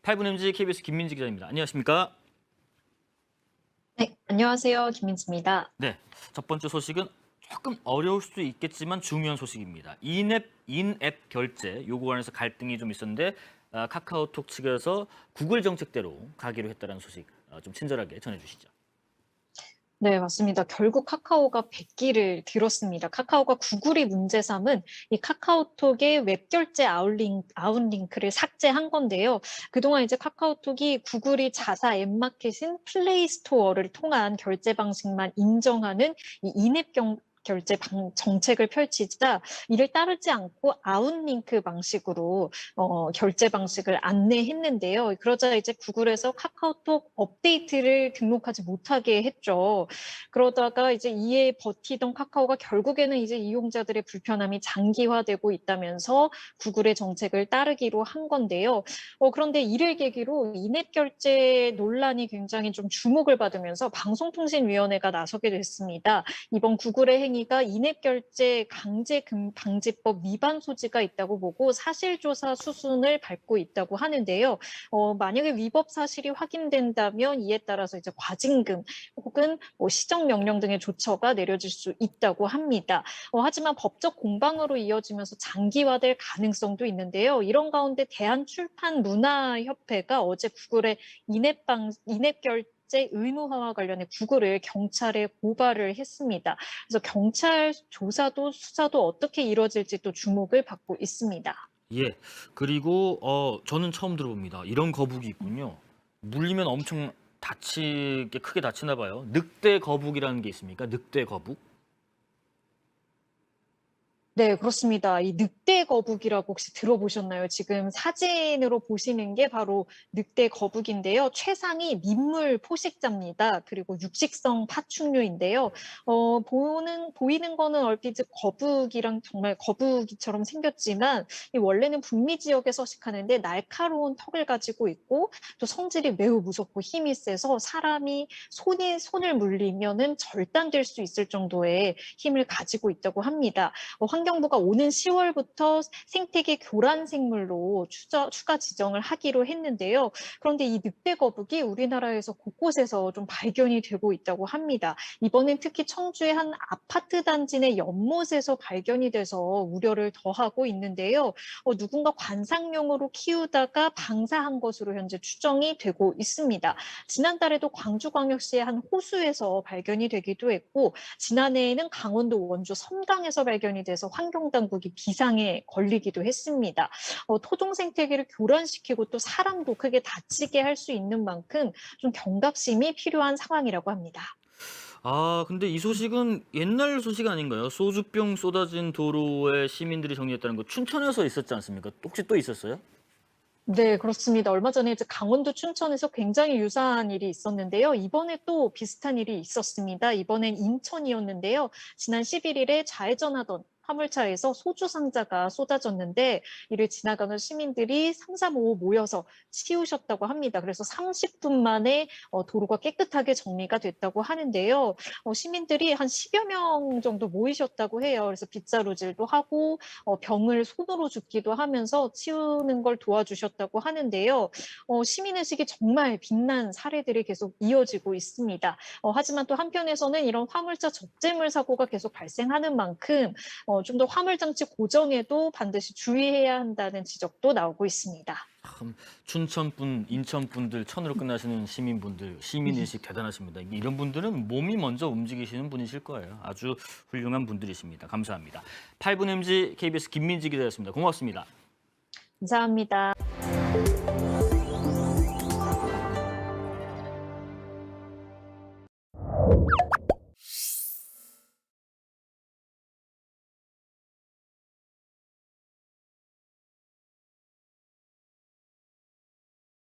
8분 MZ KBS 김민지 기자입니다. 안녕하십니까? 네, 안녕하세요. 김민지입니다. 네, 첫 번째 소식은 조금 어려울 수도 있겠지만 중요한 소식입니다. 인앱 결제 요구 관해서 갈등이 좀 있었는데 카카오톡 측에서 구글 정책대로 가기로 했다는 소식 좀 친절하게 전해주시죠. 네, 맞습니다. 결국 카카오가 백기를 들었습니다. 카카오가 구글이 문제 삼은 이 카카오톡의 웹결제 아웃링크를 삭제한 건데요. 그동안 이제 카카오톡이 구글이 자사 앱마켓인 플레이 스토어를 통한 결제 방식만 인정하는 이 결제 정책을 펼치자 이를 따르지 않고 아웃링크 방식으로 결제 방식을 안내했는데요. 그러자 이제 구글에서 카카오톡 업데이트를 등록하지 못하게 했죠. 그러다가 이제 이에 버티던 카카오가 결국에는 이제 이용자들의 불편함이 장기화되고 있다면서 구글의 정책을 따르기로 한 건데요. 그런데 이를 계기로 인앱 결제 논란이 굉장히 좀 주목을 받으면서 방송통신위원회가 나서게 됐습니다. 이번 구글의 행위가 인앱 결제 방지법 위반 소지가 있다고 보고 사실조사 수순을 밟고 있다고 하는데요. 만약에 위법 사실이 확인된다면 이에 따라서 이제 과징금 혹은 뭐 시정명령 등의 조처가 내려질 수 있다고 합니다. 하지만 법적 공방으로 이어지면서 장기화될 가능성도 있는데요. 이런 가운데 대한출판문화협회가 어제 구글의 인앱 결제 의무화와 관련해 구글을 경찰에 고발을 했습니다. 그래서 경찰 조사도 수사도 어떻게 이루어질지 또 주목을 받고 있습니다. 예, 그리고 저는 처음 들어봅니다. 이런 거북이 있군요. 물리면 엄청 크게 다치나 봐요. 늑대 거북이라는 게 있습니까? 늑대 거북? 네, 그렇습니다. 이 늑대 거북이라고 혹시 들어보셨나요? 지금 사진으로 보시는 게 바로 늑대 거북인데요. 최상위 민물 포식자입니다. 그리고 육식성 파충류인데요. 보이는 거는 얼핏 거북이랑 정말 거북이처럼 생겼지만 원래는 북미 지역에 서식하는데 날카로운 턱을 가지고 있고 또 성질이 매우 무섭고 힘이 세서 사람이 손을 물리면은 절단될 수 있을 정도의 힘을 가지고 있다고 합니다. 환경부가 오는 10월부터 생태계 교란 생물로 추가 지정을 하기로 했는데요. 그런데 이 늑대 거북이 우리나라에서 곳곳에서 좀 발견이 되고 있다고 합니다. 이번엔 특히 청주의 한 아파트 단지 내 연못에서 발견이 돼서 우려를 더하고 있는데요. 누군가 관상용으로 키우다가 방사한 것으로 현재 추정이 되고 있습니다. 지난달에도 광주광역시의 한 호수에서 발견이 되기도 했고 지난해에는 강원도 원주 섬강에서 발견이 돼서 환경당국이 비상에 걸리기도 했습니다. 토종 생태계를 교란시키고 또 사람도 크게 다치게 할 수 있는 만큼 좀 경각심이 필요한 상황이라고 합니다. 근데 이 소식은 옛날 소식 아닌가요? 소주병 쏟아진 도로에 시민들이 정리했다는 거 춘천에서 있었지 않습니까? 혹시 또 있었어요? 네, 그렇습니다. 얼마 전에 이제 강원도 춘천에서 굉장히 유사한 일이 있었는데요. 이번에 또 비슷한 일이 있었습니다. 이번엔 인천이었는데요. 지난 11일에 좌회전하던 화물차에서 소주 상자가 쏟아졌는데 이를 지나가는 시민들이 3, 4, 5 모여서 치우셨다고 합니다. 그래서 30분 만에 도로가 깨끗하게 정리가 됐다고 하는데요. 시민들이 한 10여 명 정도 모이셨다고 해요. 그래서 빗자루질도 하고 병을 손으로 줍기도 하면서 치우는 걸 도와주셨다고 하는데요. 시민의식이 정말 빛난 사례들이 계속 이어지고 있습니다. 하지만 또 한편에서는 이런 화물차 접재물 사고가 계속 발생하는 만큼 좀 더 화물장치 고정에도 반드시 주의해야 한다는 지적도 나오고 있습니다. 참 춘천분, 인천분들 천으로 끝나시는 시민분들, 시민의식 대단하십니다. 이런 분들은 몸이 먼저 움직이시는 분이실 거예요. 아주 훌륭한 분들이십니다. 감사합니다. 8분 MZ KBS 김민지 기자였습니다. 고맙습니다. 감사합니다.